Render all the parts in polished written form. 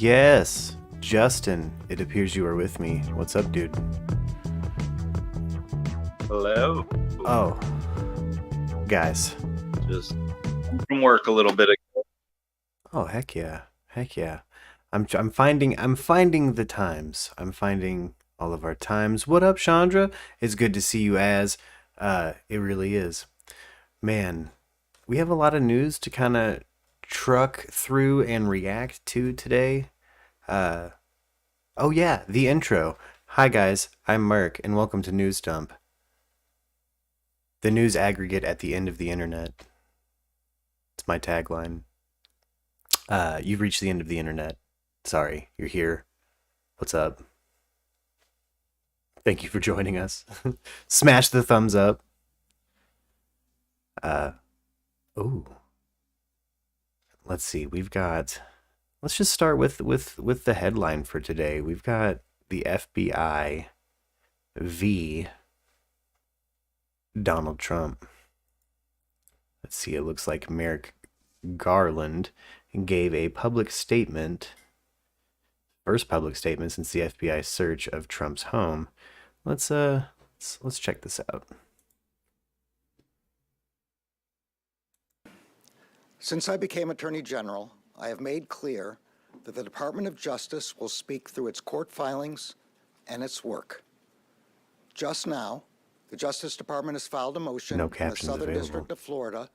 Yes, Justin, it appears you are with me. What's up, dude? Hello. Oh, guys. Just from work a little bit ago. Oh, heck yeah. Heck yeah. I'm finding the times. I'm finding all of our times. What up, Chandra? It's good to see you as it really is. Man, we have a lot of news to kind of truck through and react to today. Oh yeah, the intro. Hi guys, I'm Merk and welcome to News Dump. The news aggregate at the end of the internet. It's my tagline. You've reached the end of the internet. Sorry, you're here. What's up? Thank you for joining us. Smash the thumbs up. Ooh. Let's see. Let's just start with the headline for today. We've got the FBI v. Donald Trump. Let's see. It looks like Merrick Garland gave a public statement. First public statement since the FBI search of Trump's home. Let's check this out. Since I became Attorney General, I have made clear that the Department of Justice will speak through its court filings and its work. Just now, the Justice Department has filed a motion in the Southern District of Florida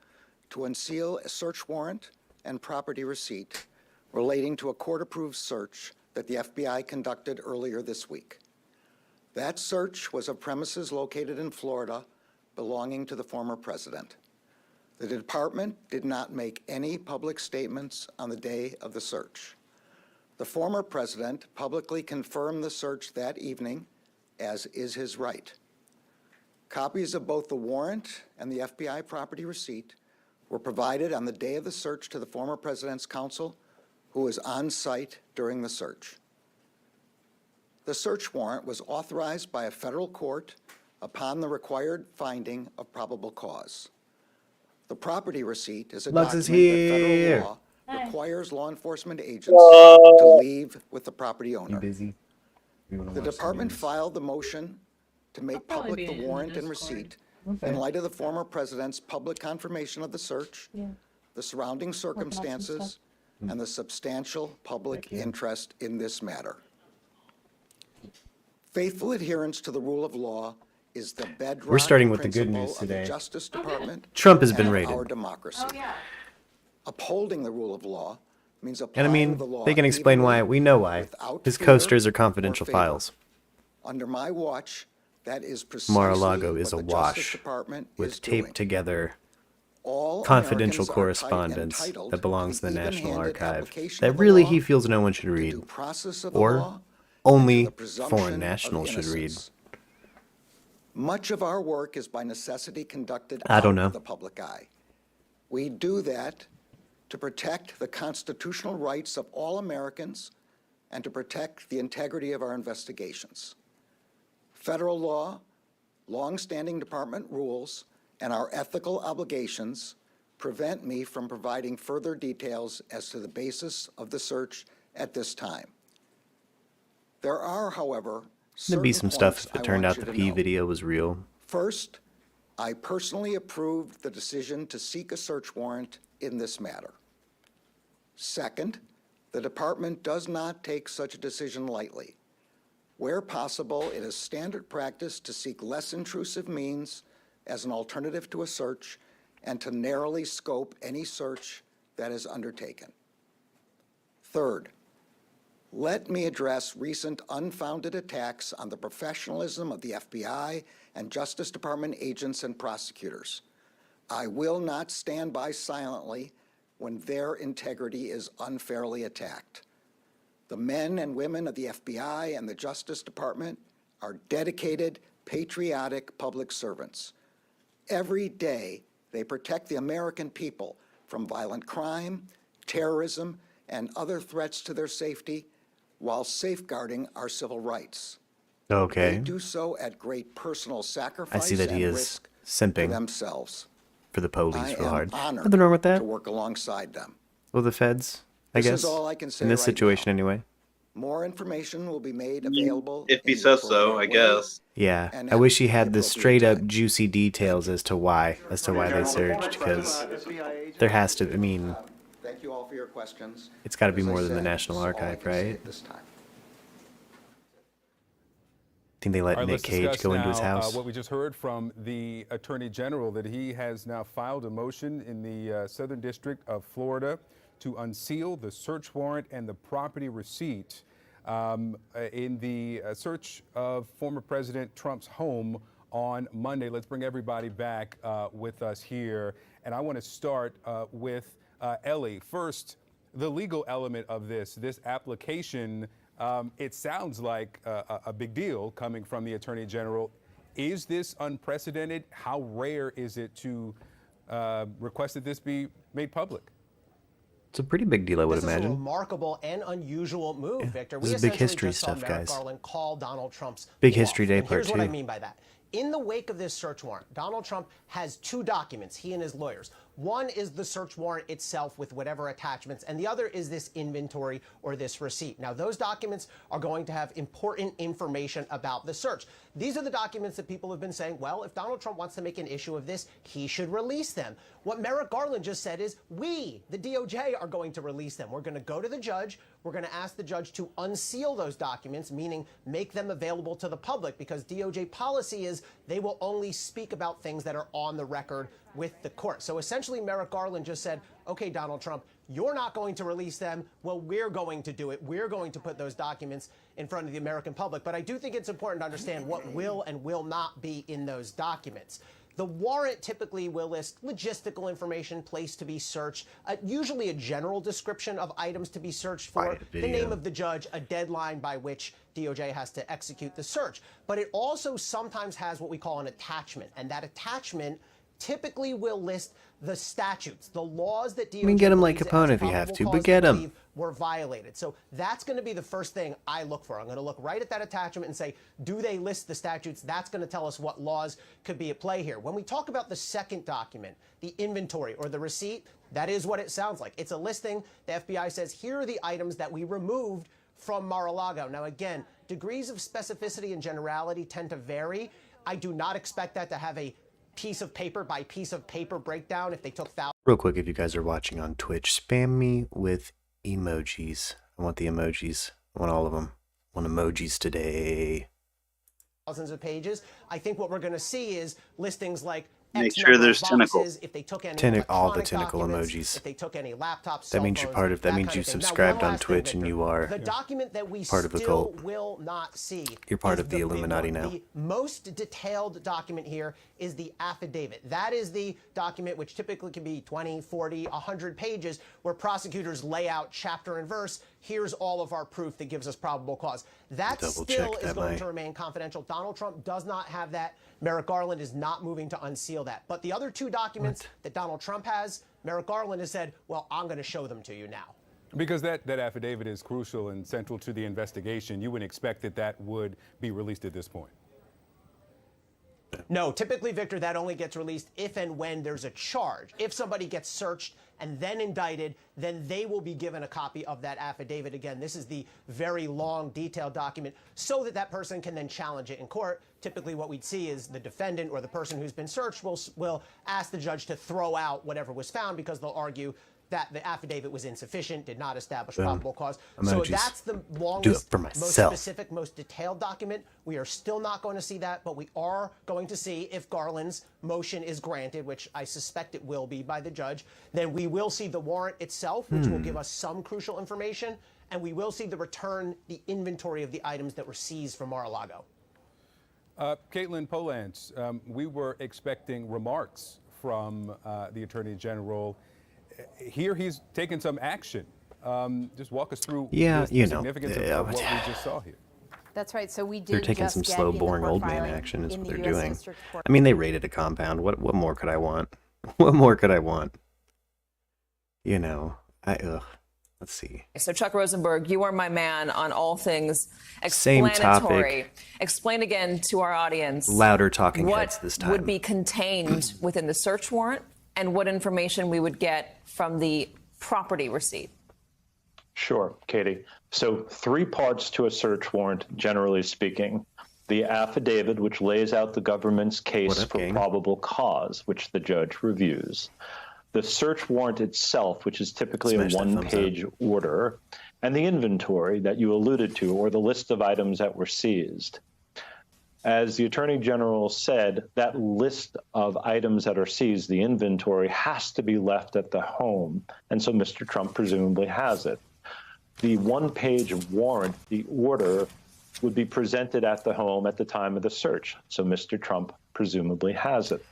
to unseal a search warrant and property receipt relating to a court-approved search that the FBI conducted earlier this week. That search was of premises located in Florida belonging to the former president. The department did not make any public statements on the day of the search. The former president publicly confirmed the search that evening, as is his right. Copies of both the warrant and the FBI property receipt were provided on the day of the search to the former president's counsel, who was on site during the search. The search warrant was authorized by a federal court upon the required finding of probable cause. The property receipt is a document that federal law requires law enforcement agents to leave with the property owner. The department filed the motion to make public the warrant and receipt in light of the former president's public confirmation of the search, the surrounding circumstances, and the substantial public interest in this matter. Faithful adherence to the rule of law is the bedrock. We're starting with the good news today. Justice Department Trump has been raided. Our democracy. Upholding the rule of law means And I mean, they can explain why. We know why. His coasters are confidential files. Under my watch, that is precisely Mar-a-Lago is a what the Justice wash Department with is doing. taped together All confidential Americans are correspondence entitled that belongs to the the National even-handed Archive application that of the really law, he feels no one should the read, due process of the or law, only and the presumption foreign of nationals should read. innocence. Much of our work is by necessity conducted I don't out know. of the public eye. We do that to protect the constitutional rights of all Americans and to protect the integrity of our investigations. Federal law, long-standing department rules, and our ethical obligations prevent me from providing further details as to the basis of the search at this time. There are, however, There'd be some stuff if I it turned want out you the to P know. video was real. First, I personally approved the decision to seek a search warrant in this matter. Second, the department does not take such a decision lightly. Where possible, it is standard practice to seek less intrusive means as an alternative to a search and to narrowly scope any search that is undertaken. Third, let me address recent unfounded attacks on the professionalism of the FBI and Justice Department agents and prosecutors. I will not stand by silently when their integrity is unfairly attacked. The men and women of the FBI and the Justice Department are dedicated, patriotic public servants. Every day, they protect the American people from violent crime, terrorism, and other threats to their safety while safeguarding our civil rights. Okay. They do so at great personal sacrifice I see that he and is risk to simping themselves. for the police I real am hard. honored Nothing wrong with that. to work alongside them. Well, the feds, I This is guess. all I can say In this right situation, now. anyway. More information will be made available. If he in the says so, I appropriate way guess. Yeah, and I at wish he the had the appropriate straight up time. juicy details as to why they searched, because there has to, I mean, Thank you all for your questions. it's got to be As I more than the said, National this is all I Archive, can say right? at this time. Think they let All right, Nick let's Cage discuss go into his now, house? what we just heard from the Attorney General, that he has now filed a motion in the Southern District of Florida to unseal the search warrant and the property receipt in the search of former President Trump's home on Monday. Let's bring everybody back with us here. And I want to start with Ellie. First, the legal element of this application. It sounds like a big deal coming from the Attorney General. Is this unprecedented? How rare is it to request that this be made public? It's a pretty big deal, I would This is a imagine. remarkable and unusual move, Victor. This We is big essentially history just saw stuff, Merrick guys. Garland call Donald Trump's Big bluff. History Day And part here's what I two. mean by that. In the wake of this search warrant, Donald Trump has two documents, he and his lawyers. One is the search warrant itself with whatever attachments, and the other is this inventory or this receipt. Now, those documents are going to have important information about the search. These are the documents that people have been saying, well, if Donald Trump wants to make an issue of this, he should release them. What Merrick Garland just said is, we, the DOJ, are going to release them. We're going to go to the judge. We're going to ask the judge to unseal those documents, meaning make them available to the public, because DOJ policy is they will only speak about things that are on the record with the court. So essentially, Merrick Garland just said, okay, Donald Trump, you're not going to release them. Well, we're going to do it. We're going to put those documents in front of the American public. But I do think it's important to understand what will and will not be in those documents. The warrant typically will list logistical information, place to be searched, usually a general description of items to be searched for, Right, the name of the judge, a deadline by which DOJ has to execute the search. But it also sometimes has what we call an attachment, and that attachment typically will list the statutes, the laws that DOJ get 'em like believes it Capone has if you have probable to, but cause get 'em. believe were violated. So that's going to be the first thing I look for. I'm going to look right at that attachment and say, do they list the statutes? That's going to tell us what laws could be at play here. When we talk about the second document, the inventory or the receipt, that is what it sounds like. It's a listing. The FBI says, here are the items that we removed from Mar-a-Lago. Now, again, degrees of specificity and generality tend to vary. I do not expect that to have a piece of paper by piece of paper breakdown if they took thousands. Real quick, if you guys are watching on Twitch, spam me with emojis. I want the emojis. I want all of them. I want emojis today. Thousands of pages. I think what we're going to see is listings like Make X sure number of there's tentacle. boxes, if they took any All the electronic tentacle documents, emojis. if they took any laptops, That cell means you're phones, part of. That that means kind you of thing. Now, subscribed one on last thing, Twitch, and Victor. you are The document that we part of the still cult. will not see. You're part is of the big Illuminati one. now. The most detailed document here is the affidavit. That is the document which typically can be 20, 40, 100 pages, where prosecutors lay out chapter and verse. Here's all of our proof that gives us probable cause. That Double still check is that, going Mike. to remain confidential. Donald Trump does not have that. Merrick Garland is not moving to unseal that. But the other two documents that Donald Trump has, Merrick Garland has said, well, I'm going to show them to you now. Because that affidavit is crucial and central to the investigation, you wouldn't expect that would be released at this point. No, typically, Victor, that only gets released if and when there's a charge. If somebody gets searched and then indicted, then they will be given a copy of that affidavit. Again, this is the very long, detailed document so that that person can then challenge it in court. Typically, what we'd see is the defendant or the person who's been searched will ask the judge to throw out whatever was found, because they'll argue that the affidavit was insufficient, did not establish probable cause. So Emojis. that's the Do it longest, for most myself. specific, most detailed document. We are still not going to see that, but we are going to see if Garland's motion is granted, which I suspect it will be by the judge. Then we will see the warrant itself, which will give us some crucial information, and we will see the inventory of the items that were seized from Mar-a-Lago. Caitlin Polance, we were expecting remarks from the Attorney General. Here he's taken some action. Just walk us through Yeah, the you know, significance of what we just saw here. That's right. So we did. They're taking just some get slow, in the boring court old man filing action is in what the they're US doing. District Court. I mean, they raided a compound. What more could I want? What more could I want? You know, let's see. So Chuck Rosenberg, you are my man on all things Same explanatory. topic. Explain again to our audience Louder talking heads what this time. would be contained within the search warrant and what information we would get from the property receipt. Sure, Katie. So 3 parts to a search warrant, generally speaking. The affidavit, which lays out the government's case for probable cause, which the judge reviews. The search warrant itself, which is typically a one-page order, and the inventory that you alluded to, or the list of items that were seized. As the Attorney General said, that list of items that are seized, the inventory, has to be left at the home, and so Mr. Trump presumably has it. The one-page warrant, the order, would be presented at the home at the time of the search, so Mr. Trump presumably has it.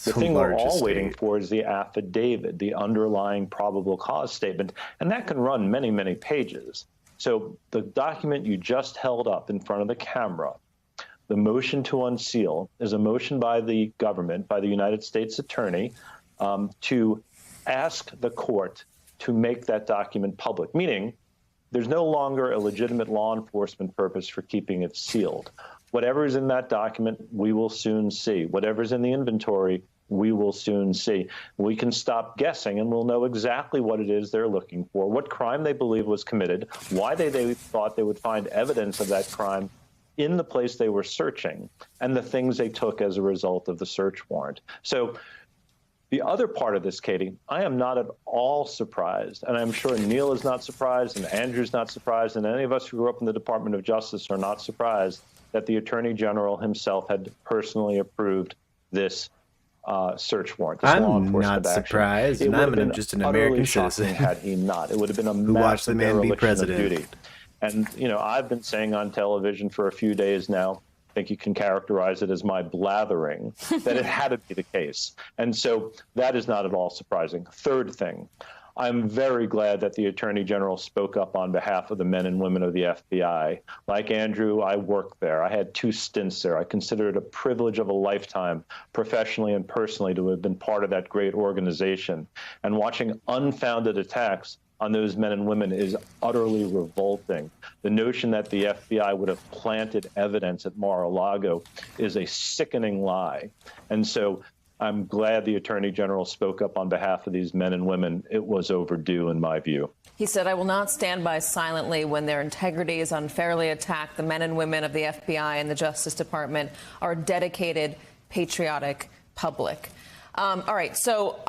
The thing we're all waiting for is the affidavit, the underlying probable cause statement, and that can run many, many pages. So the document you just held up in front of the camera, the motion to unseal, is a motion by the government, by the United States Attorney, to ask the court to make that document public, meaning there's no longer a legitimate law enforcement purpose for keeping it sealed. Whatever's in that document, we will soon see. Whatever's in the inventory, we will soon see. We can stop guessing, and we'll know exactly what it is they're looking for, what crime they believe was committed, why they thought they would find evidence of that crime in the place they were searching, and the things they took as a result of the search warrant. So the other part of this, Katie, I am not at all surprised, and I'm sure Neil is not surprised, and Andrew's not surprised, and any of us who grew up in the Department of Justice are not surprised that the Attorney General himself had personally approved this search warrant. This law I'm enforcement not action. surprised, It and would have I'm been just an utterly American shocking citizen had he not. It would have been a who watched the massive man be dereliction of president. duty. And, you know, I've been saying on television for a few days now, I think you can characterize it as my blathering, that it had to be the case. And so that is not at all surprising. Third thing, I'm very glad that the Attorney General spoke up on behalf of the men and women of the FBI. Like Andrew, I worked there. I had 2 stints there. I consider it a privilege of a lifetime, professionally and personally, to have been part of that great organization. And watching unfounded attacks on those men and women is utterly revolting. The notion that the FBI would have planted evidence at Mar-a-Lago is a sickening lie. And so I'm glad the Attorney General spoke up on behalf of these men and women. It was overdue, in my view. He said, "I will not stand by silently when their integrity is unfairly attacked. The men and women of the FBI and the Justice Department are a dedicated, patriotic public." All right, so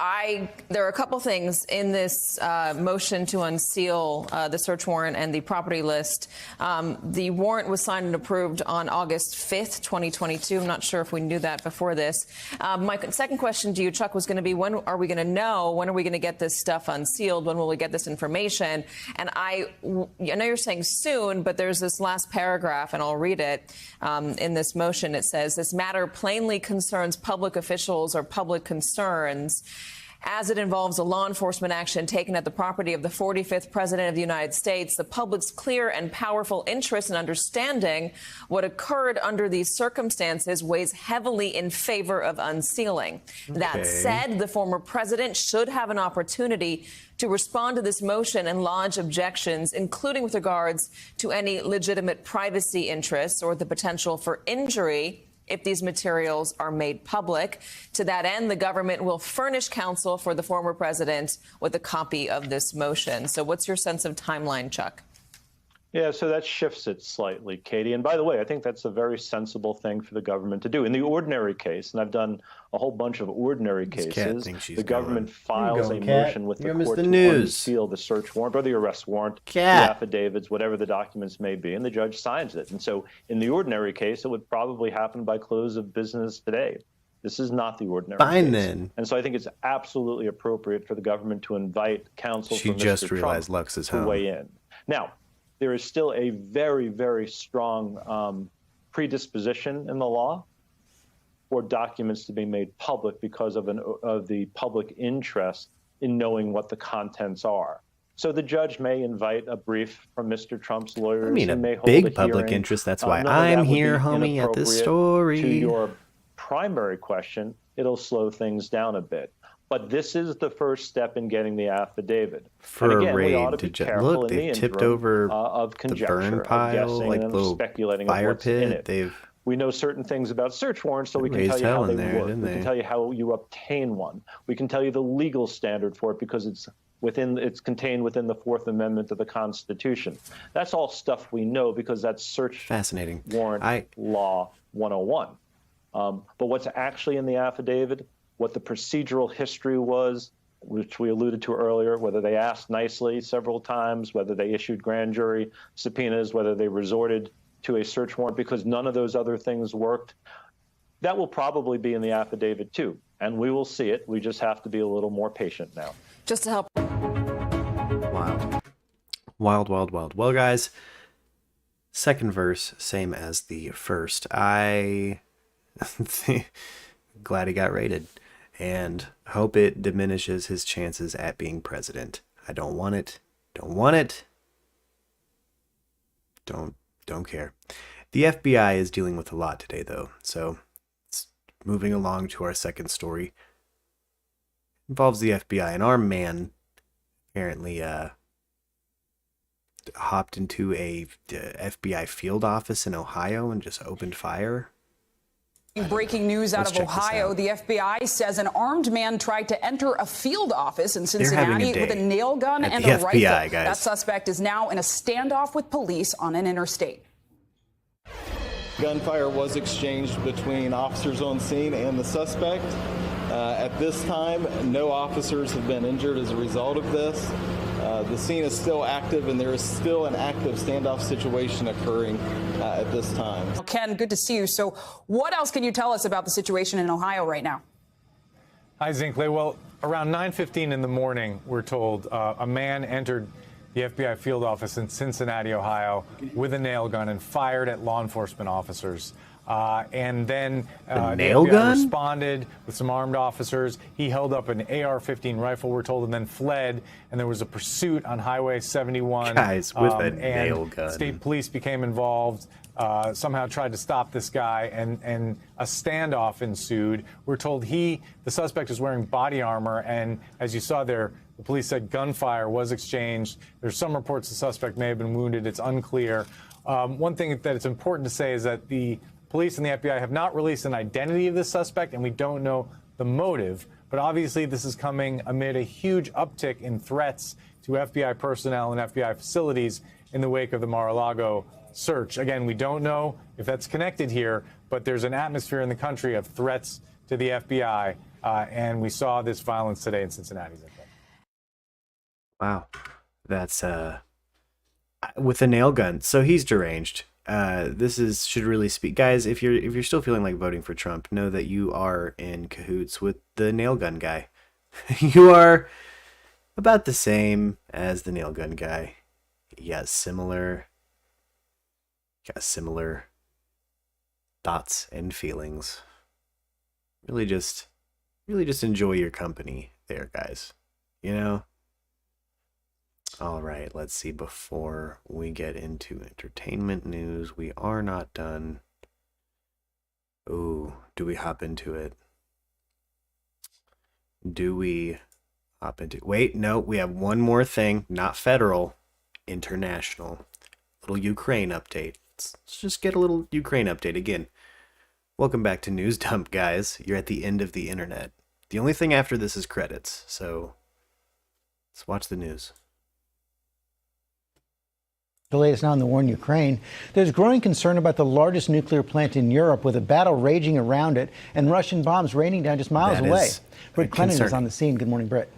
there are a couple things in this motion to unseal the search warrant and the property list. The warrant was signed and approved on August 5th, 2022. I'm not sure if we knew that before this. My second question to you, Chuck, was going to be, when are we going to know? When are we going to get this stuff unsealed? When will we get this information? And I know you're saying soon, but there's this last paragraph, and I'll read it. In this motion, it says, "This matter plainly concerns public officials or public concerns as it involves a law enforcement action taken at the property of the 45th President of the United States. The public's clear and powerful interest in understanding what occurred under these circumstances weighs heavily in favor of unsealing. That said, the former president should have an opportunity to respond to this motion and lodge objections, including with regards to any legitimate privacy interests or the potential for injury if these materials are made public. To that end, the government will furnish counsel for the former president with a copy of this motion." So what's your sense of timeline, Chuck? Yeah, so that shifts it slightly, Katie. And by the way, I think that's a very sensible thing for the government to do. In the ordinary case, and I've done a whole bunch of ordinary cases, the government files a motion with the court to unseal the search warrant or the arrest warrant, the affidavits, whatever the documents may be, and the judge signs it. And so in the ordinary case, it would probably happen by close of business today. This is not the ordinary case. Then. And so I think it's absolutely appropriate for the government to invite counsel from Mr. Trump to weigh in. Now, there is still a very, very strong predisposition in the law for documents to be made public because of the public interest in knowing what the contents are. So the judge may invite a brief from Mr. Trump's lawyers. I mean, and may a hold big a public hearing. interest. That's why I'm here, homie, at this story. To your primary question, it'll slow things down a bit. But this is the first step in getting the affidavit. For again, a raid we ought to be careful look, in they've the tipped interim, over of the conjecture, burn of pile, guessing, like and little speculating fire of what's in pit. it. We know certain things about search warrants, so we can raised tell you hell how in they there, work. didn't We they? can tell you how you obtain one. We can tell you the legal standard for it because it's it's contained within the Fourth Amendment of the Constitution. That's all stuff we know because that's search warrant law 101. But what's actually in the affidavit, what the procedural history was, which we alluded to earlier, whether they asked nicely several times, whether they issued grand jury subpoenas, whether they resorted to a search warrant because none of those other things worked, that will probably be in the affidavit too. And we will see it. We just have to be a little more patient now. Just to help. Wild. Wild, wild, wild. Well, guys, second verse, same as the first. I glad he got raided and hope it diminishes his chances at being president. I don't want it. Don't want it. Don't care. The FBI is dealing with a lot today, though. So, moving along to our second story. Involves the FBI. An armed man apparently hopped into a FBI field office in Ohio and just opened fire. Breaking news out of Ohio. The FBI says an armed man tried to enter a field office in Cincinnati with a nail gun and a rifle. Guys. That suspect is now in a standoff with police on an interstate. Gunfire was exchanged between officers on scene and the suspect. At this time, no officers have been injured as a result of this. The scene is still active, and there is still an active standoff situation occurring at this time. Ken, good to see you. So what else can you tell us about the situation in Ohio right now? Hi, Zinkley. Well, around 9:15 in the morning, we're told a man entered the FBI field office in Cincinnati, Ohio, with a nail gun and fired at law enforcement officers. And then the FBI responded with some armed officers. He held up an AR-15 rifle, we're told, and then fled. And there was a pursuit on Highway 71. Guys, with a nail gun. State police became involved, somehow tried to stop this guy, and a standoff ensued. We're told the suspect is wearing body armor, and as you saw there, the police said gunfire was exchanged. There's some reports the suspect may have been wounded. It's unclear. One thing that it's important to say is that the police and the FBI have not released an identity of the suspect, and we don't know the motive. But obviously, this is coming amid a huge uptick in threats to FBI personnel and FBI facilities in the wake of the Mar-a-Lago search. Again, we don't know if that's connected here, but there's an atmosphere in the country of threats to the FBI, and we saw this violence today in Cincinnati. Wow, that's with a nail gun. So he's deranged. This should really speak, guys. If you're still feeling like voting for Trump, know that you are in cahoots with the nail gun guy. You are about the same as the nail gun guy. You got similar thoughts and feelings. Really just enjoy your company there, guys. You know. All right, let's see. Before we get into entertainment news, we are not done. Ooh, do we hop into it? Wait, no, we have one more thing. Not federal, international. Little Ukraine update. Let's just get a little Ukraine update again. Welcome back to News Dump, guys. You're at the end of the internet. The only thing after this is credits, so let's watch the news. The latest now in the war in Ukraine. There's growing concern about the largest nuclear plant in Europe with a battle raging around it and Russian bombs raining down just miles away. Brit Clenney is on the scene. Good morning, Brit.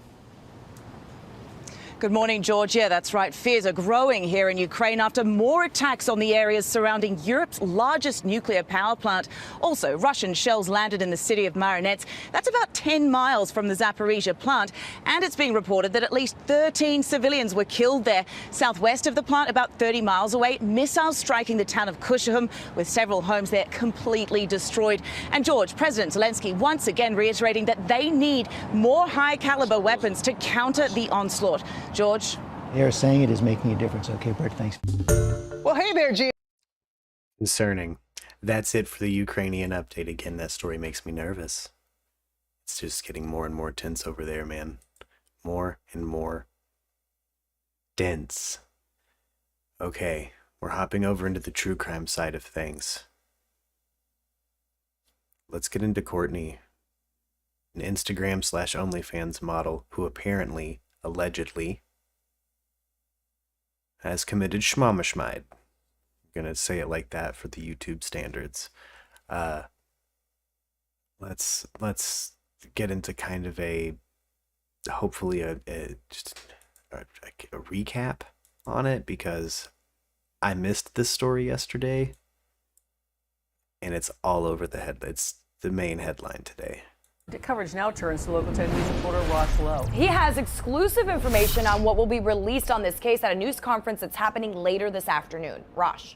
Good morning, George. Yeah, that's right. Fears are growing here in Ukraine after more attacks on the areas surrounding Europe's largest nuclear power plant. Also, Russian shells landed in the city of Marinets. That's about 10 miles from the Zaporizhia plant. And it's being reported that at least 13 civilians were killed there. Southwest of the plant, about 30 miles away, missiles striking the town of Kushahum, with several homes there completely destroyed. And George, President Zelensky once again reiterating that they need more high-caliber weapons to counter the onslaught. George? They're saying it is making a difference. Okay, Brett, thanks. Well, hey there, G. Concerning. That's it for the Ukrainian update. Again, that story makes me nervous. It's just getting more and more tense over there, man. More and more dense. Okay, we're hopping over into the true crime side of things. Let's get into Courtney, an Instagram/OnlyFans model who apparently allegedly, has committed schmamashmide. I'm gonna say it like that for the YouTube standards. Let's get into kind of hopefully a recap on it, because I missed this story yesterday and it's all over the head. It's the main headline today. The coverage now turns to local 10 News reporter Ross Lowe. He has exclusive information on what will be released on this case at a news conference that's happening later this afternoon. Rosh.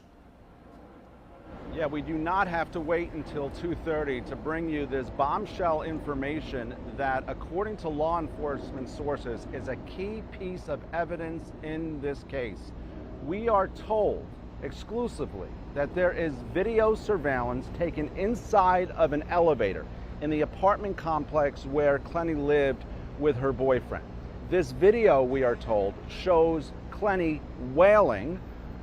Yeah, we do not have to wait until 2:30 to bring you this bombshell information that, according to law enforcement sources, is a key piece of evidence in this case. We are told exclusively that there is video surveillance taken inside of an elevator in the apartment complex where Clenney lived with her boyfriend. This video, we are told, shows Clenney wailing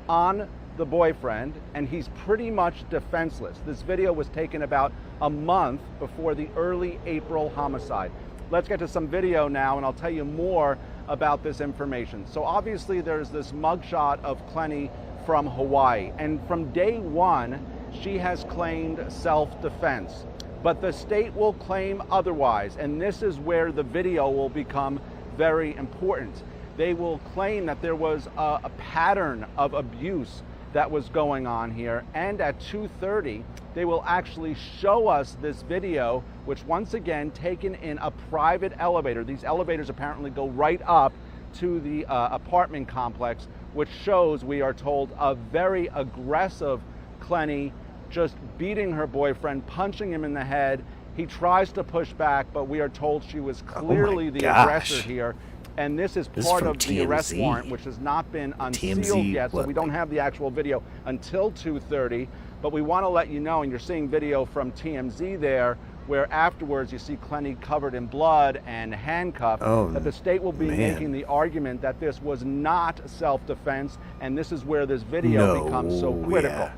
on the boyfriend, and he's pretty much defenseless. This video was taken about a month before the early April homicide. Let's get to some video now, and I'll tell you more about this information. So obviously there's this mugshot of Clenney from Hawaii, and from day one, she has claimed self-defense. But the state will claim otherwise, and this is where the video will become very important. They will claim that there was a pattern of abuse that was going on here, and at 2:30 they will actually show us this video, which once again taken in a private elevator. These elevators apparently go right up to the apartment complex, which shows, we are told, a very aggressive Clenney just beating her boyfriend, punching him in the head. He tries to push back, but we are told she was clearly the aggressor here. And this is part of the arrest warrant, which has not been unsealed yet, so we don't have the actual video until 2:30. But we want to let you know, and you're seeing video from TMZ there, where afterwards you see Clenney covered in blood and handcuffed, that the state will be making the argument that this was not self-defense, and this is where this video becomes so critical. Yeah.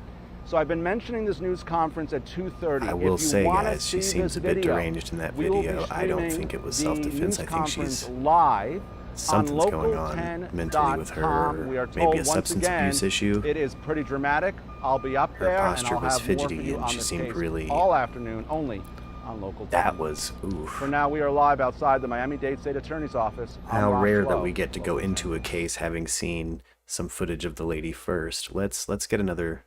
So I've been mentioning this news conference at 2:30. I will say, guys, she seems a bit deranged in that video. I don't think it was self-defense. I think she's live. Something's going on mentally with her. Maybe a substance abuse issue. It is pretty dramatic. I'll be up there, her posture and I'll was have more for fidgety, you and on she this seemed case really all afternoon, only on local. That was oof. For now, we are live outside the Miami-Dade State Attorney's Office. How rare that we get to go into a case having seen some footage of the lady first. Let's get another.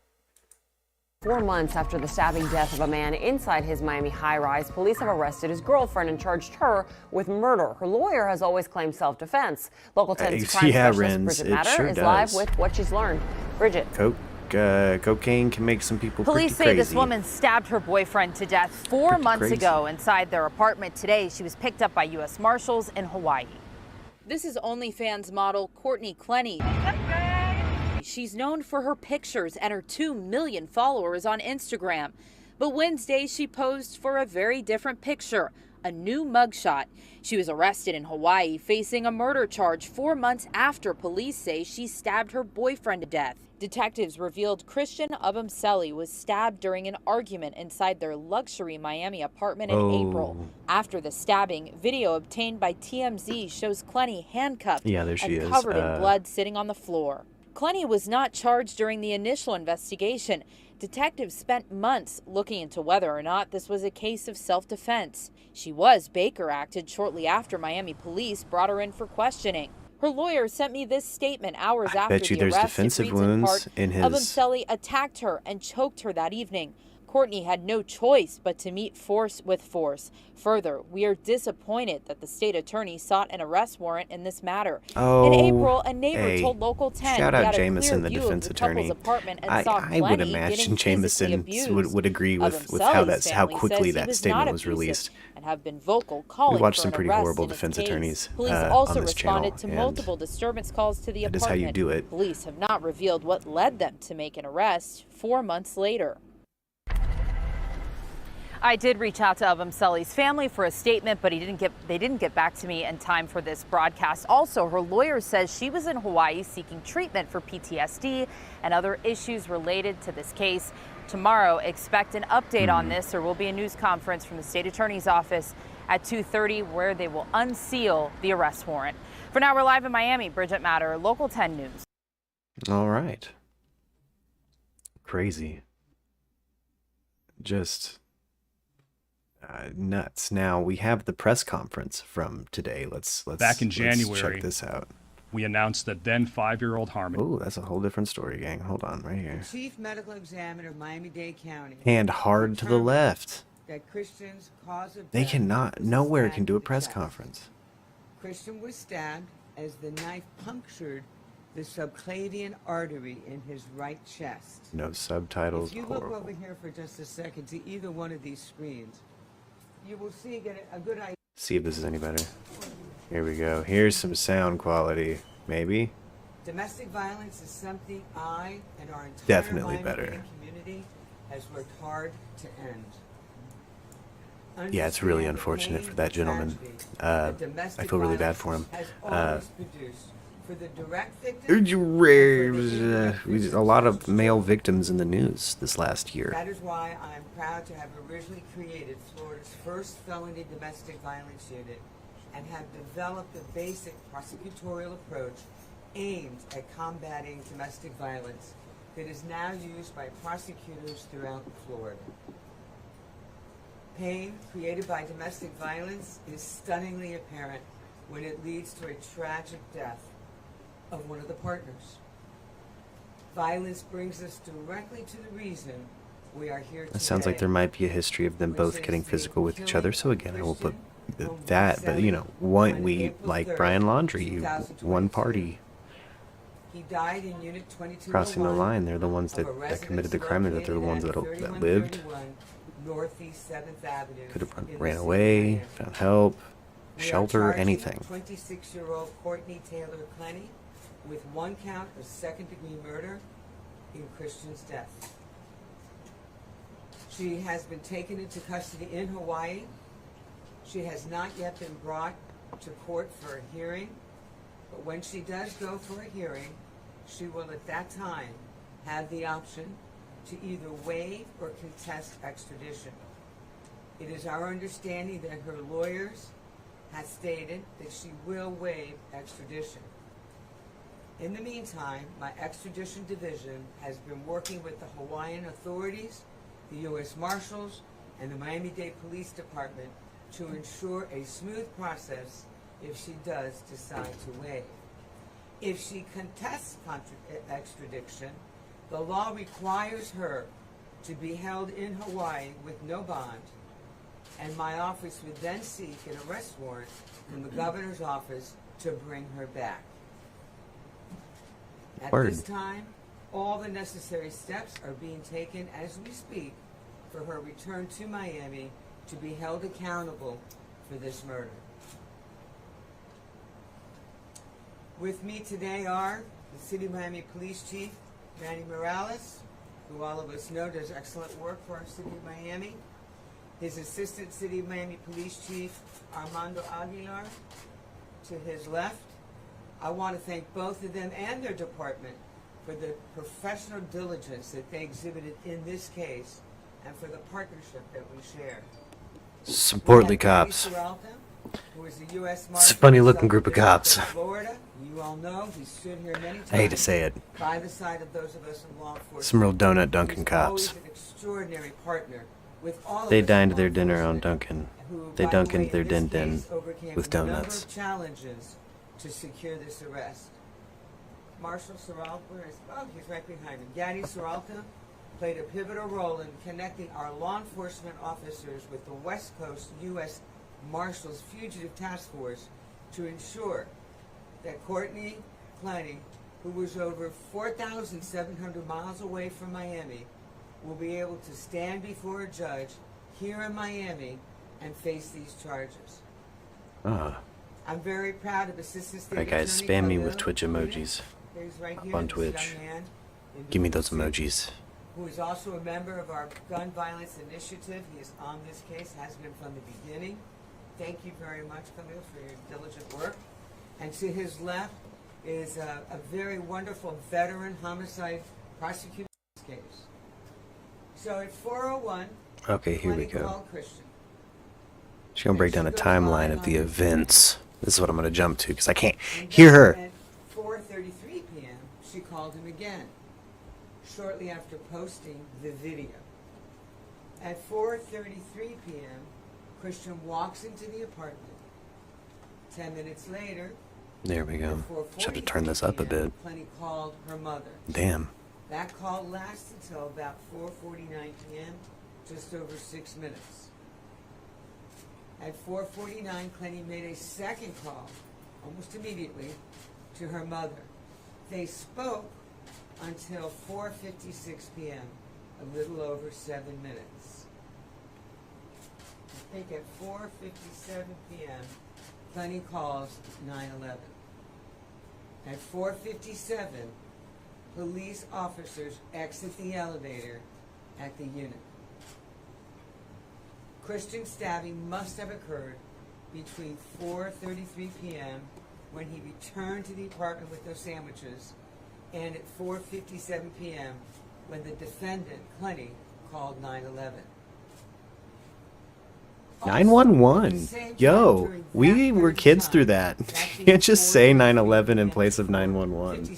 4 months after the stabbing death of a man inside his Miami high-rise, police have arrested his girlfriend and charged her with murder. Her lawyer has always claimed self-defense. Local 10's crime specialist Bridget Matter is live with what she's learned. Bridget. Cocaine can make some people Police say crazy. this woman stabbed her boyfriend to death 4 months ago inside their apartment. Today, she was picked up by U.S. Marshals in Hawaii. This is OnlyFans model Courtney Clenney. She's known for her pictures and her 2 million followers on Instagram. But Wednesday, she posed for a very different picture, a new mugshot. She was arrested in Hawaii, facing a murder charge 4 months after police say she stabbed her boyfriend to death. Detectives revealed Christian Abumseli was stabbed during an argument inside their luxury Miami apartment in April. After the stabbing, video obtained by TMZ shows Clenney handcuffed and covered in blood sitting on the floor. Clenney was not charged during the initial investigation. Detectives spent months looking into whether or not this was a case of self-defense. She was Baker acted shortly after Miami police brought her in for questioning. Her lawyer sent me this statement hours after the arrest. Defensive wounds in his. Abumseli attacked her and choked her that evening. Courtney had no choice but to meet force with force. Further, we are disappointed that the state attorney sought an arrest warrant in this matter. In April, a neighbor told Local 10 shout he out had Jameson, a the clear defense view of the attorney. couple's apartment and I would imagine Jameson would agree with how quickly that statement was released. And have been vocal calling we watched for some an pretty arrest horrible in his defense case. attorneys Police on also this channel, responded to multiple disturbance calls to the that is apartment. how you do it. Police have not revealed what led them to make an arrest 4 months later. I did reach out to Abumseli's family for a statement, but they didn't get back to me in time for this broadcast. Also, her lawyer says she was in Hawaii seeking treatment for PTSD and other issues related to this case. Tomorrow, expect an update on this. There will be a news conference from the state attorney's office at 2:30, where they will unseal the arrest warrant. For now, we're live in Miami. Bridget Matter, Local 10 News. All right. Crazy. Just nuts. Now we have the press conference from today. Let's back in January, check this out. We announced that then 5-year-old Harmony. Oh, that's a whole different story, gang. Hold on, right here. Chief Medical Examiner of Miami-Dade County. Hand hard to the left. That Christian's cause of They death cannot. was Nowhere stabbed can do a in the press chest. conference. Christian was stabbed as the knife punctured the subclavian artery in his right chest. No subtitles. If you look Horrible. over here for just a second to either one of these screens, you will see get a good idea. See if this is any better. Here we go. Here's some sound quality. Maybe. Domestic violence is something I and our entire Definitely Miami-Dade better. community has worked hard to end. Yeah, it's really unfortunate for that gentleman. I feel really bad for him. For the direct victims, A lot of male victims in the news this last year. that is why I'm proud to have originally created Florida's first felony domestic violence unit and have developed a basic prosecutorial approach aimed at combating domestic violence that is now used by prosecutors throughout Florida. Pain created by domestic violence is stunningly apparent when it leads to a tragic death of one of the partners. Violence brings us directly to the reason we are here today. It sounds like there might be a history of them both getting physical with each other. So again, I will put that. But you know, we like Brian Laundrie, one party. He died in Unit 2201 Crossing the line, they're the ones that committed the crime, and that they're the ones that lived. Northeast 7th Avenue. Could have ran away, found help, shelter, anything. 26-year-old Courtney Taylor Clenney with one count of second-degree murder in Christian's death. She has been taken into custody in Hawaii. She has not yet been brought to court for a hearing, but when she does go for a hearing, she will at that time have the option to either waive or contest extradition. It is our understanding that her lawyers have stated that she will waive extradition. In the meantime, my extradition division has been working with the Hawaiian authorities, the U.S. Marshals, and the Miami-Dade Police Department to ensure a smooth process if she does decide to waive. If she contests extradition, the law requires her to be held in Hawaii with no bond, and my office would then seek an arrest warrant from the governor's office to bring her back. At this time, all the necessary steps are being taken as we speak for her return to Miami to be held accountable for this murder. With me today are the City of Miami Police Chief, Manny Morales, who all of us know does excellent work for our City of Miami. His Assistant City of Miami Police Chief, Armando Aguilar, to his left. I want to thank both of them and their department for the professional diligence that they exhibited in this case and for the partnership that we share. Some portly cops. It's a funny looking group of cops. Florida. You all know he stood here many times I hate to say it. by the side of those of us in law enforcement. Some real donut Dunkin' cops. An extraordinary partner with all They of us dined in their law dinner on enforcement Dunkin'. who, They by the way, Dunkin'd their in this din-din case, overcame with a number donuts. of challenges to secure this arrest. Marshal Serralta, he's right behind him. Gaddy Serralta played a pivotal role in connecting our law enforcement officers with the West Coast U.S. Marshals Fugitive Task Force to ensure that Courtney Clenney, who was over 4,700 miles away from Miami, will be able to stand before a judge here in Miami and face these charges. I'm very proud of Assistant State Alright guys, Attorney spam me Khalil with Twitch emojis. He's right Up here, on this Twitch. young man in Give me New those York City, emojis. who is also a member of our gun violence initiative. He is on this case, has been from the beginning. Thank you very much, Khalil, for your diligent work. And to his left is a very wonderful veteran homicide prosecutor in this case. So at 4:01, Okay, here we Clenney go. called Christian. She's gonna break down a timeline of the events. This is what I'm gonna jump to because I can't hear her. At 4:33 p.m., she called him again, shortly after posting the video. At 4:33 p.m., Christian walks into the apartment. 10 minutes later, There we go. Just have to turn this up a bit. Clenney called her mother. Damn. That call lasted until about 4:49 p.m., just over 6 minutes. At 4:49, Clenney made a second call, almost immediately, to her mother. They spoke until 4:56 p.m., a little over 7 minutes. I think at 4:57 p.m., Clenney calls 911. At 4:57, police officers exit the elevator at the unit. Christian's stabbing must have occurred between 4:33 p.m., when he returned to the apartment with those sandwiches, and at 4:57 p.m., when the defendant, Clenney, called 911. 911. Yo, we were kids through that. You can't just say 911 in place of 911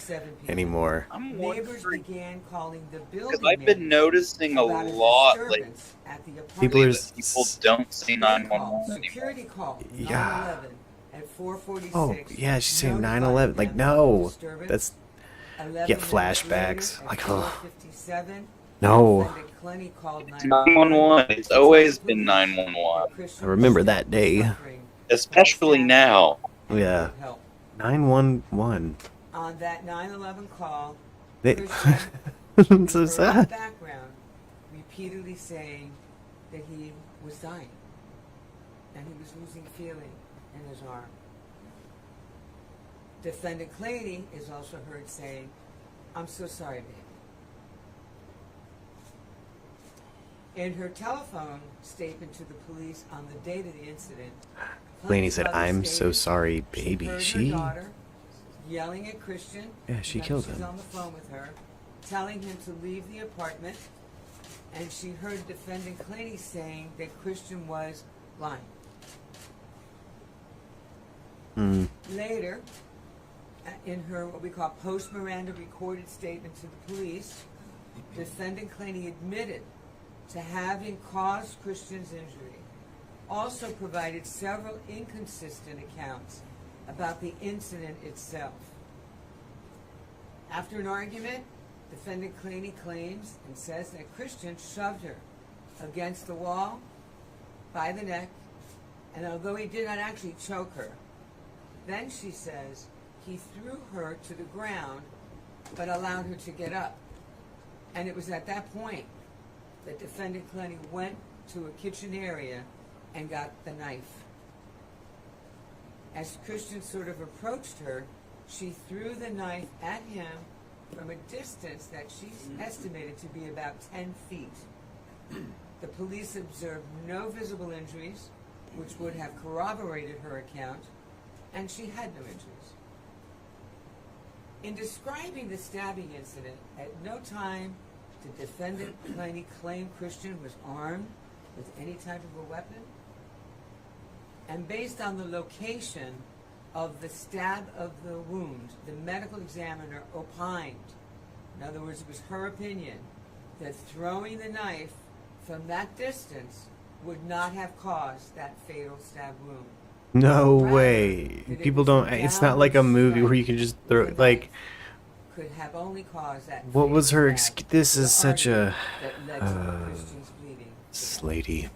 anymore. I'm Neighbors wondering, began calling the because building I've been noticing a about lot disturbance lately. at the apartment. People are People don't say 911 anymore. Security call Yeah. 911 at 4:46. Oh, yeah, she's saying 911. Like, no. That's. Get flashbacks. Like, oh. No. It's 911. It's always been 911. I remember that day. Especially now. Yeah. 911. On that 911 call, They. Christian So in the sad. background repeatedly saying that he was dying and he was losing feeling in his arm. Defendant Clenney is also heard saying, "I'm so sorry, baby." In her telephone statement to the police on the date of the incident, Clenney said, mother "I'm so stated sorry, she baby." heard her She. daughter yelling at Christian. Yeah, she when killed she's him. on the phone with her, telling him to leave the apartment, and she heard defendant Clenney saying that Christian was lying. Later, in her what we call post-Miranda recorded statement to the police, defendant Clenney admitted to having caused Christian's injury, also provided several inconsistent accounts about the incident itself. After an argument, defendant Clenney claims and says that Christian shoved her against the wall by the neck, and although he did not actually choke her, then she says he threw her to the ground but allowed her to get up. And it was at that point that defendant Clenney went to a kitchen area and got the knife. As Christian sort of approached her, she threw the knife at him from a distance that she's estimated to be about 10 feet. The police observed no visible injuries, which would have corroborated her account, and she had no injuries. In describing the stabbing incident, at no time did defendant Clenney claim Christian was armed with any type of a weapon. And based on the location of the stab of the wound, the medical examiner opined, in other words, it was her opinion, that throwing the knife from that distance would not have caused that fatal stab wound. No way. People don't. It's not like a movie where you can just throw. Like. Could have only caused that. What was her? This is such a. That led to Christian's bleeding. Lady.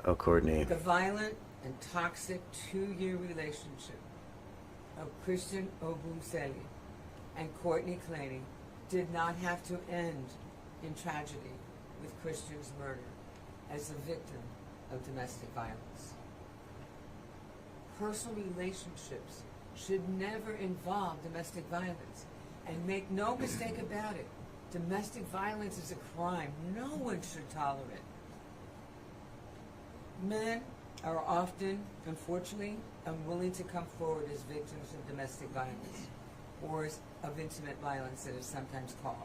Oh, Courtney. The violent and toxic 2-year relationship of Christian Obumseli and Courtney Clenney did not have to end in tragedy with Christian's murder as a victim of domestic violence. Personal relationships should never involve domestic violence. And make no mistake about it, domestic violence is a crime no one should tolerate. Men are often, unfortunately, unwilling to come forward as victims of domestic violence, or of intimate violence that is sometimes called.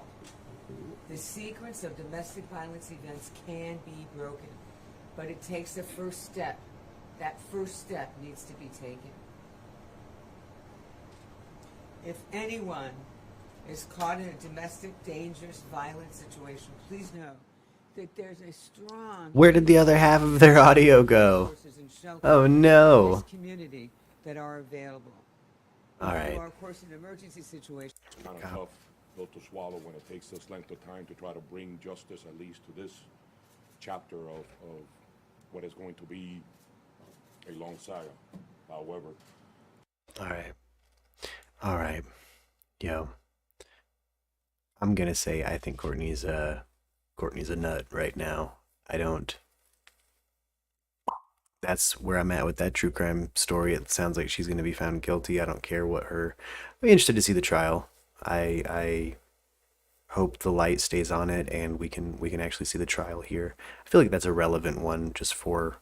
The sequence of domestic violence events can be broken, but it takes a first step. That first step needs to be taken. If anyone is caught in a domestic, dangerous, violent situation, please know that there's a strong... Where did the other half of their audio go? Oh no. ...community that are available. All right. Or, of course, in emergency situations. It's kind of tough pill to swallow when it takes this length of time to try to bring justice, at least to this chapter of what is going to be a long saga. However. All right. Yo. I'm gonna say I think Courtney's a nut right now. That's where I'm at with that true crime story. It sounds like she's gonna be found guilty. I don't care what her. I'd be interested to see the trial. I hope the light stays on it and we can actually see the trial here. I feel like that's a relevant one just for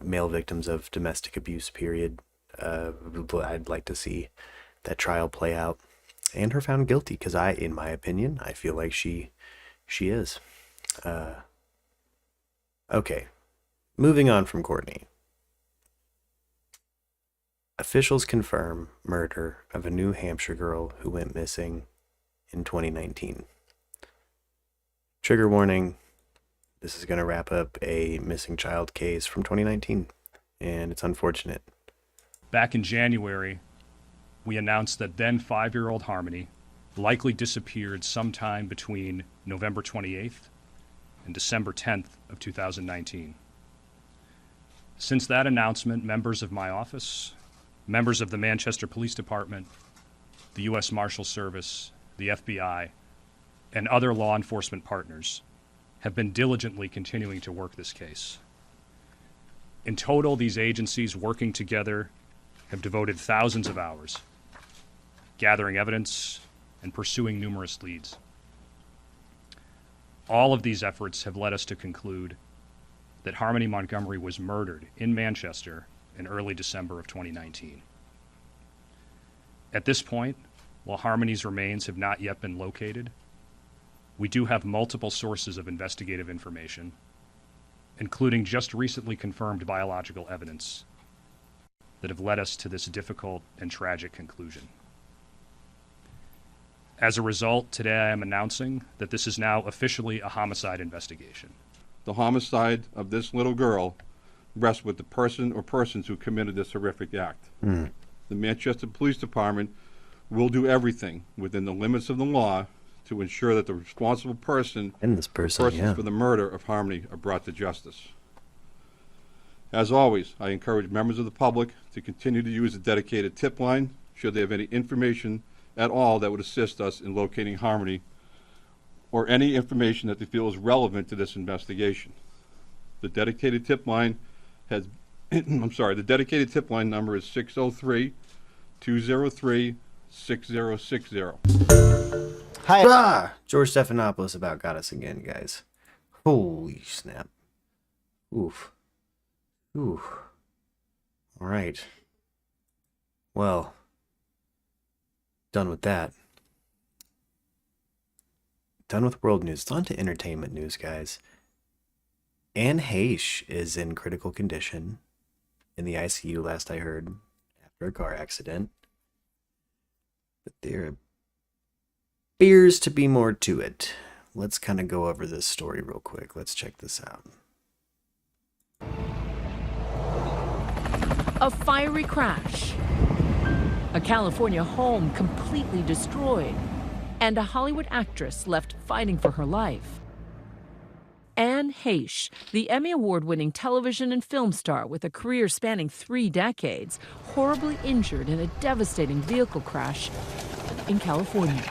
male victims of domestic abuse, period. I'd like to see that trial play out and her found guilty, because in my opinion, I feel like she is. Okay, moving on from Courtney. Officials confirm murder of a New Hampshire girl who went missing in 2019. Trigger warning, this is going to wrap up a missing child case from 2019, and it's unfortunate. Back in January, we announced that then 5-year-old Harmony likely disappeared sometime between November 28th and December 10th of 2019. Since that announcement, members of my office, members of the Manchester Police Department, the U.S. Marshal Service, the FBI, and other law enforcement partners have been diligently continuing to work this case. In total, these agencies working together have devoted thousands of hours gathering evidence and pursuing numerous leads. All of these efforts have led us to conclude that Harmony Montgomery was murdered in Manchester in early December of 2019. At this point, while Harmony's remains have not yet been located, we do have multiple sources of investigative information, including just recently confirmed biological evidence, that have led us to this difficult and tragic conclusion. As a result, today I am announcing that this is now officially a homicide investigation. The homicide of this little girl rests with the person or persons who committed this horrific act. The Manchester Police Department will do everything within the limits of the law to ensure that the responsible person and persons for the murder of Harmony are brought to justice. As always, I encourage members of the public to continue to use a dedicated tip line should they have any information at all that would assist us in locating Harmony, or any information that they feel is relevant to this investigation. The dedicated tip line has, the dedicated tip line number is 603-203-6060. Hi. George Stephanopoulos about got us again, guys. Holy snap. Oof. All right. Well, done with that. Done with world news. It's on to entertainment news, guys. Anne Heche is in critical condition in the ICU, last I heard, after a car accident. But there appears to be more to it. Let's kind of go over this story real quick. Let's check this out. A fiery crash, a California home completely destroyed, and a Hollywood actress left fighting for her life. Anne Heche, the Emmy Award-winning television and film star with a career spanning 3 decades, horribly injured in a devastating vehicle crash in California.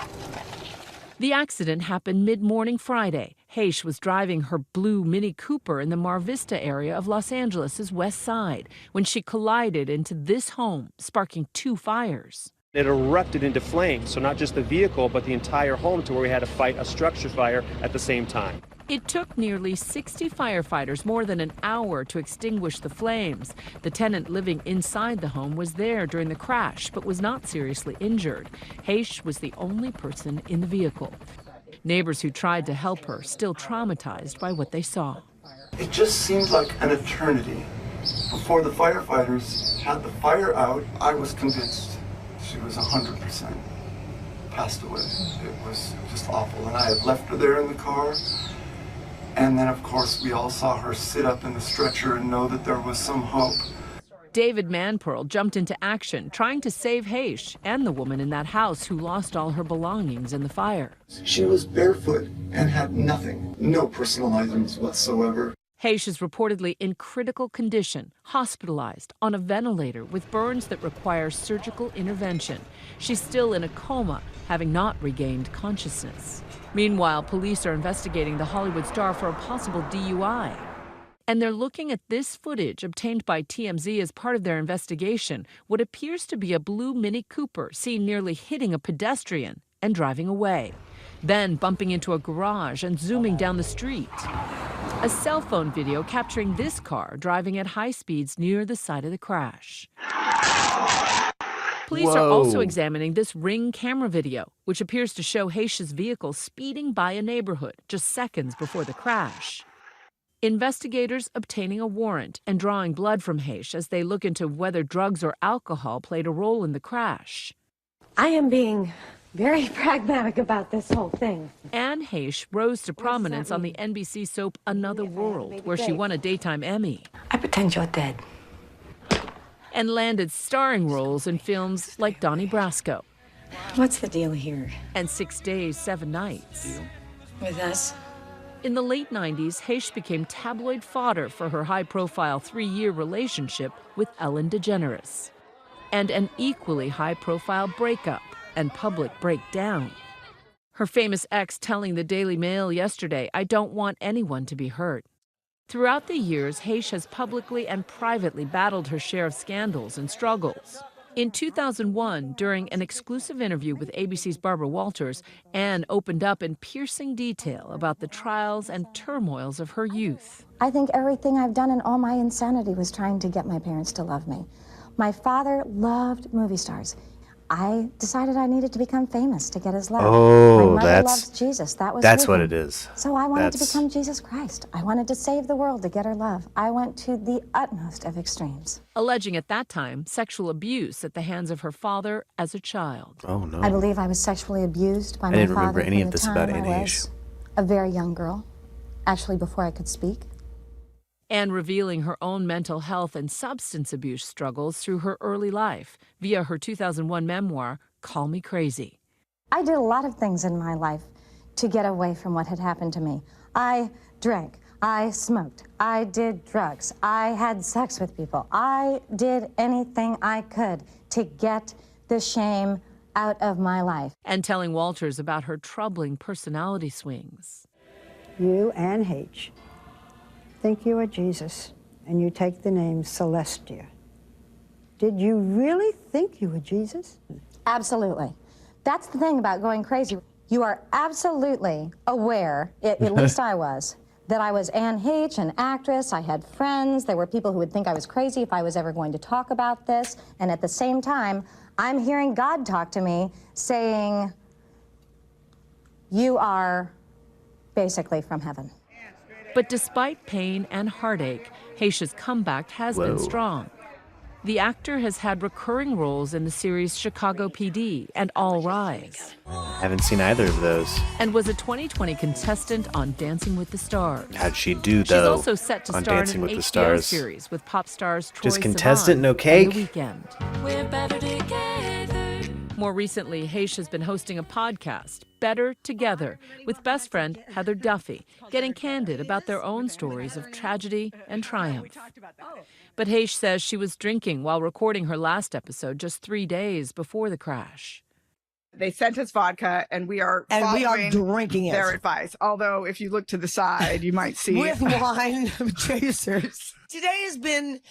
The accident happened mid-morning Friday. Heche was driving her blue Mini Cooper in the Mar Vista area of Los Angeles' West Side when she collided into this home, sparking 2 fires. It erupted into flames, so not just the vehicle, but the entire home, to where we had to fight a structure fire at the same time. It took nearly 60 firefighters more than an hour to extinguish the flames. The tenant living inside the home was there during the crash, but was not seriously injured. Heche was the only person in the vehicle. Neighbors who tried to help her still traumatized by what they saw. It just seemed like an eternity. Before the firefighters had the fire out, I was convinced she was 100% passed away. It was just awful. And I had left her there in the car. And then, of course, we all saw her sit up in the stretcher and know that there was some hope. David Manpearl jumped into action, trying to save Haish and the woman in that house who lost all her belongings in the fire. She was barefoot and had nothing, no personal items whatsoever. Haish is reportedly in critical condition, hospitalized on a ventilator with burns that require surgical intervention. She's still in a coma, having not regained consciousness. Meanwhile, police are investigating the Hollywood star for a possible DUI. And they're looking at this footage obtained by TMZ as part of their investigation, what appears to be a blue Mini Cooper seen nearly hitting a pedestrian and driving away, then bumping into a garage and zooming down the street. A cell phone video capturing this car driving at high speeds near the site of the crash. Police are also examining this Ring camera video, which appears to show Haish's vehicle speeding by a neighborhood just seconds before the crash. Investigators obtaining a warrant and drawing blood from Haish as they look into whether drugs or alcohol played a role in the crash. I am being very pragmatic about this whole thing. Anne Haish rose to prominence on the NBC soap Another World, where she won a Daytime Emmy. I pretend you're dead. And landed starring roles in films like Donnie Brasco. What's the deal here? And 6 Days, 7 Nights. With us? In the late 90s, Haish became tabloid fodder for her high-profile 3-year relationship with Ellen DeGeneres, and an equally high-profile breakup and public breakdown. Her famous ex telling the Daily Mail yesterday, "I don't want anyone to be hurt." Throughout the years, Haish has publicly and privately battled her share of scandals and struggles. In 2001, during an exclusive interview with ABC's Barbara Walters, Anne opened up in piercing detail about the trials and turmoils of her youth. I think everything I've done in all my insanity was trying to get my parents to love me. My father loved movie stars. I decided I needed to become famous to get his love. Oh, my mother loved Jesus. That's what it is. So I wanted to become Jesus Christ. I wanted to save the world to get her love. I went to the utmost of extremes. Alleging at that time sexual abuse at the hands of her father as a child. Oh, no. I believe I was sexually abused by my father. I didn't remember any of this about Anne Haish. A very young girl, actually before I could speak. And revealing her own mental health and substance abuse struggles through her early life via her 2001 memoir, Call Me Crazy. I did a lot of things in my life to get away from what had happened to me. I drank, I smoked, I did drugs, I had sex with people. I did anything I could to get the shame out of my life. And telling Walters about her troubling personality swings. You, Anne Haish, think you are Jesus, and you take the name Celestia. Did you really think you were Jesus? Absolutely. That's the thing about going crazy. You are absolutely aware, at least I was, that I was Anne Haish, an actress. I had friends. There were people who would think I was crazy if I was ever going to talk about this. And at the same time, I'm hearing God talk to me saying, you are basically from heaven. But despite pain and heartache, Haish's comeback has been strong. The actor has had recurring roles in the series Chicago PD and All Rise. I haven't seen either of those. And was a 2020 contestant on Dancing with the Stars. How'd she do, though? She's also set to star in an HBO series with pop stars Troye Just contestant, Sivan no cake? and The Weeknd. We're better together. More recently, Haish has been hosting a podcast, Better Together, with best friend Heather Duffy, getting candid about their own stories of tragedy and triumph. But Haish says she was drinking while recording her last episode just 3 days before the crash. They sent us vodka, and we are drinking their it. advice. Although, if you look to the side, you might see with wine chasers. Today has been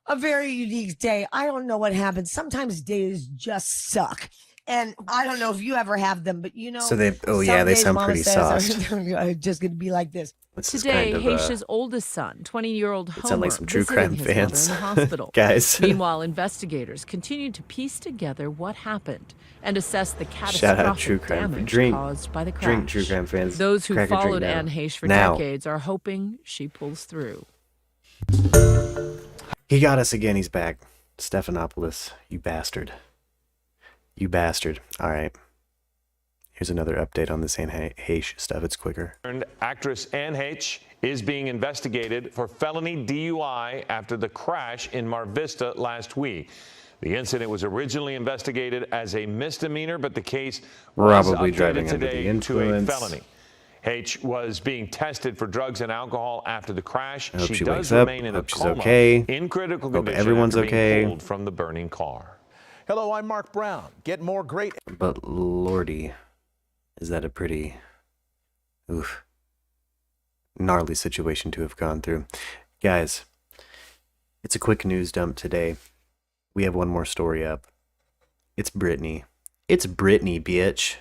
a very unique day. I don't know what happened. Sometimes days just suck. And I don't know if you ever have them, but So they, some they days sound Mama pretty says, sauced. I'm just going to be like this. Today, Haitia's oldest son, 20-year-old It Homer, sound like some true visited crime his fans. mother in the hospital. Guys. Meanwhile, investigators continue to piece together what happened and assess the Shout out true catastrophic crime. damage caused by the crash. Drink true crime fans. Those who Crack a drink followed now. Anne Heche for Now. decades are hoping she pulls through. He got us again. He's back. Stephanopoulos, you bastard. You bastard. All right. Here's another update on this Anne Heche stuff. It's quicker. Actress Anne Heche is being investigated for felony DUI after the crash in Mar Vista last week. The incident was originally investigated as a misdemeanor, but the case was Probably updated driving under the today to a influence. felony. Heche was being tested for drugs and alcohol after the crash. I hope she does wakes up. remain in Hope a she's coma, okay. in critical Hope condition everyone's after okay. being pulled from the burning car. Hello, I'm Mark Brown. Get more great. But lordy, is that a pretty, gnarly situation to have gone through. Guys, it's a quick news dump today. We have one more story up. It's Britney. It's Britney, bitch.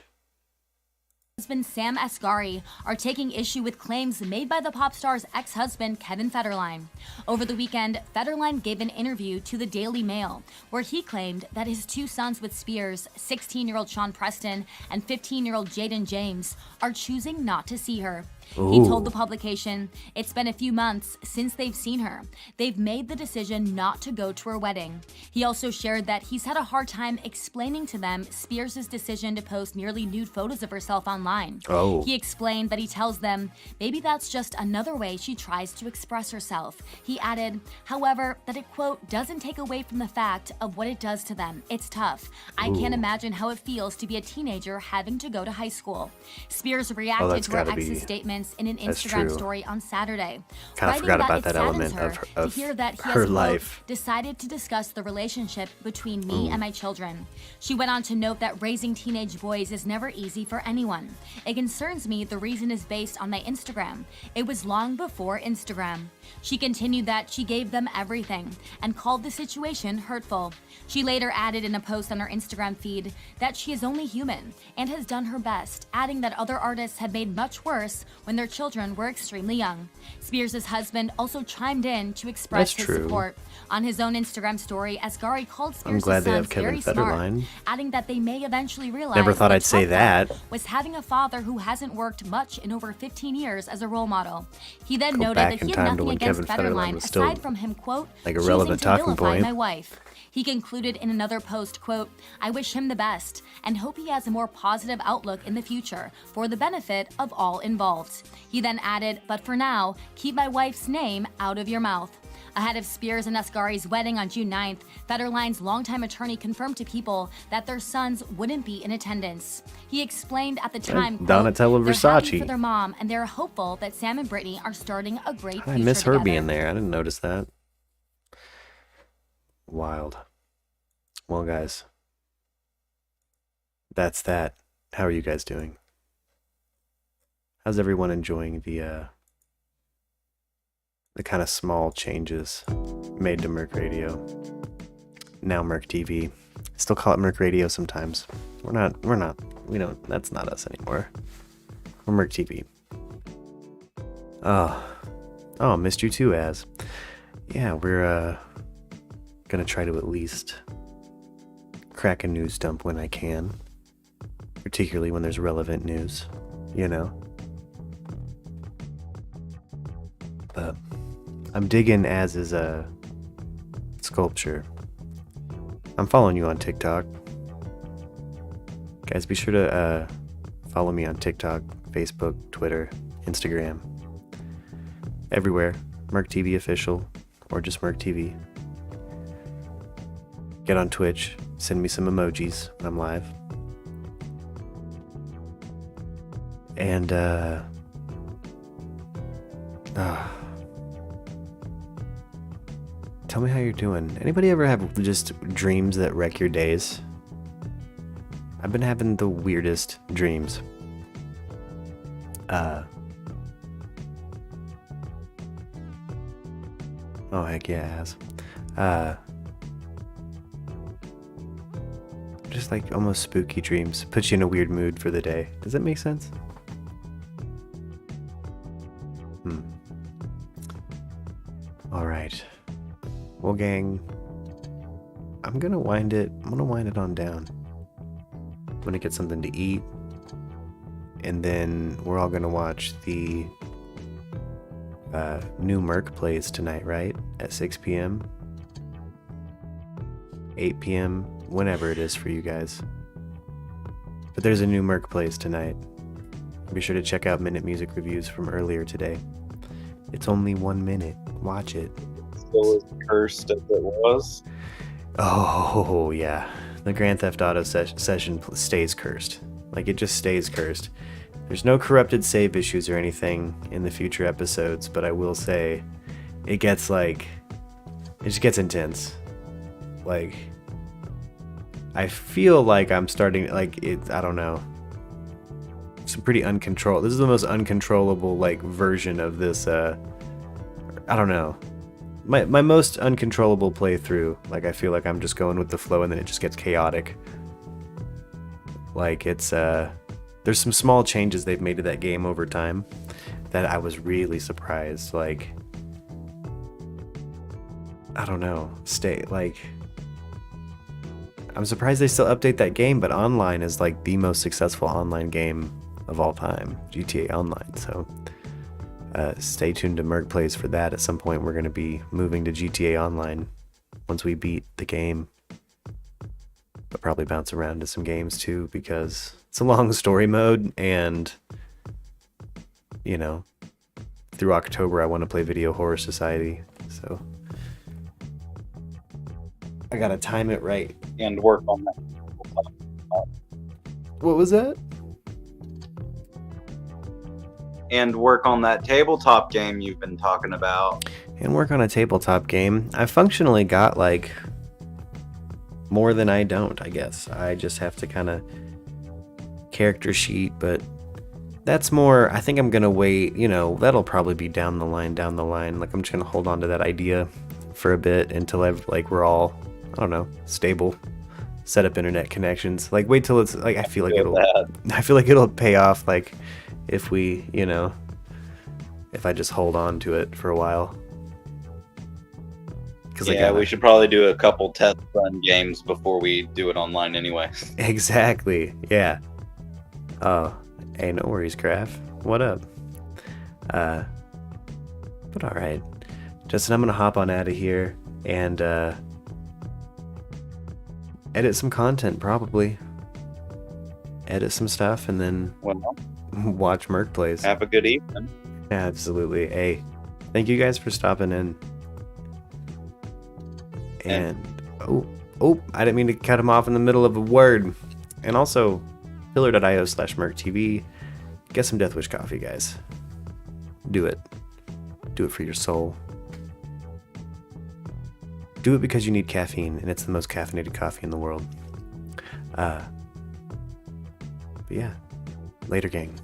Husband Sam Asghari are taking issue with claims made by the pop star's ex-husband Kevin Federline. Over the weekend, Federline gave an interview to the Daily Mail where he claimed that his two sons with Spears, 16-year-old Sean Preston and 15-year-old Jaden James, are choosing not to see her. He told the publication, "It's been a few months since they've seen her. They've made the decision not to go to her wedding." He also shared that he's had a hard time explaining to them Spears' decision to post nearly nude photos of herself online. He explained that he tells them, "Maybe that's just another way she tries to express herself." He added, however, that it, quote, "doesn't take away from the fact of what it does to them. It's tough. I can't imagine how it feels to be a teenager having to go to high school." Spears reacted to her ex's statements in an Instagram story on Saturday. Kind of forgot about that element of to hear that he her has, life. quote, "decided to discuss the relationship between me and my children." She went on to note that raising teenage boys is never easy for anyone. "It concerns me the reason is based on my Instagram. It was long before Instagram." She continued that she gave them everything and called the situation hurtful. She later added in a post on her Instagram feed that she is only human and has done her best, adding that other artists had made much worse when their children were extremely young. Spears' husband also chimed in to express his support. On his own Instagram story, Asghari called Spears' glad they sons have Kevin very smart, Federline. adding that they may eventually realize Never thought how I'd say tough that. was having a father who hasn't worked much in over 15 years as a role model. He then Go noted back that in he time had to nothing when against Kevin Federline Federline was still aside from him, quote, like a "choosing relevant to talking vilify point." my wife." He concluded in another post, quote, "I wish him the best and hope he has a more positive outlook in the future for the benefit of all involved." He then added, "But for now, keep my wife's name out of your mouth." Ahead of Spears and Asghari's wedding on June 9th, Federline's longtime attorney confirmed to People that their sons wouldn't be in attendance. He explained at the time, quote, Donatella "They're happy Versace. for their mom and they're hopeful that Sam and Britney are starting a great future I miss her together." being there. I didn't notice that. Wild. Well, guys, that's that. How are you guys doing? How's everyone enjoying the kind of small changes made to Merc Radio? Now Merc TV. Still call it Merc Radio sometimes. We don't, that's not us anymore. We're Merc TV. Oh, missed you too, Az. Yeah, we're gonna try to at least crack a news dump when I can, particularly when there's relevant news, you know. But I'm digging Az's sculpture. I'm following you on TikTok. Guys, be sure to follow me on TikTok, Facebook, Twitter, Instagram. Everywhere. MURKtv official or just MURKtv. Get on Twitch. Send me some emojis when I'm live. And tell me how you're doing. Anybody ever have just dreams that wreck your days? I've been having the weirdest dreams. Oh heck yeah, it has. just like almost spooky dreams. Puts you in a weird mood for the day. Does that make sense? All right. Well, gang, I'm gonna wind it on down. I'm gonna get something to eat, and then we're all gonna watch the new Merc plays tonight, right? At 6 p.m. 8 p.m. whenever it is for you guys. But there's a new Merc plays tonight. Be sure to check out Minute Music reviews from earlier today. It's only 1 minute. Watch it. Still as cursed as it was. Oh yeah, the Grand Theft Auto session stays cursed. Like, it just stays cursed. There's no corrupted save issues or anything in the future episodes, but I will say it gets like, it just gets intense. Like, I feel like I'm starting, like, I don't know. It's pretty uncontrolled. This is the most uncontrollable, like, version of this, I don't know. My most uncontrollable playthrough. Like, I feel like I'm just going with the flow and then it just gets chaotic. Like, it's, there's some small changes they've made to that game over time that I was really surprised. Like, I don't know. I'm surprised they still update that game, but online is like the most successful online game of all time, GTA Online. So stay tuned to Merc Plays for that. At some point we're going to be moving to GTA Online once we beat the game. But probably bounce around to some games too, because it's a long story mode, and you know, through October I want to play Video Horror Society, so I gotta time it right. And work on that. What was that? And work on that tabletop game you've been talking about. And work on a tabletop game. I functionally got like more than I don't, I guess. I just have to kind of character sheet, but that's more, I think I'm gonna wait, you know, that'll probably be down the line. Like, I'm just gonna hold on to that idea for a bit until we're all, I don't know, stable, set up internet connections. Like, wait till it's like, I feel like it'll pay off, like, if we, you know, if I just hold on to it for a while. Yeah, we should probably do a couple test run games before we do it online anyway. Exactly, yeah. Oh, hey, no worries, Graf. What up? But alright. Justin, I'm gonna hop on out of here and edit some content, probably. Edit some stuff and then watch Merc Plays. Have a good evening. Absolutely. Hey, thank you guys for stopping in. And oh, I didn't mean to cut him off in the middle of a word. And also, pillar.io/MURKtv. Get some Death Wish coffee, guys. Do it. Do it for your soul. Do it because you need caffeine, and it's the most caffeinated coffee in the world. But yeah, later, gang.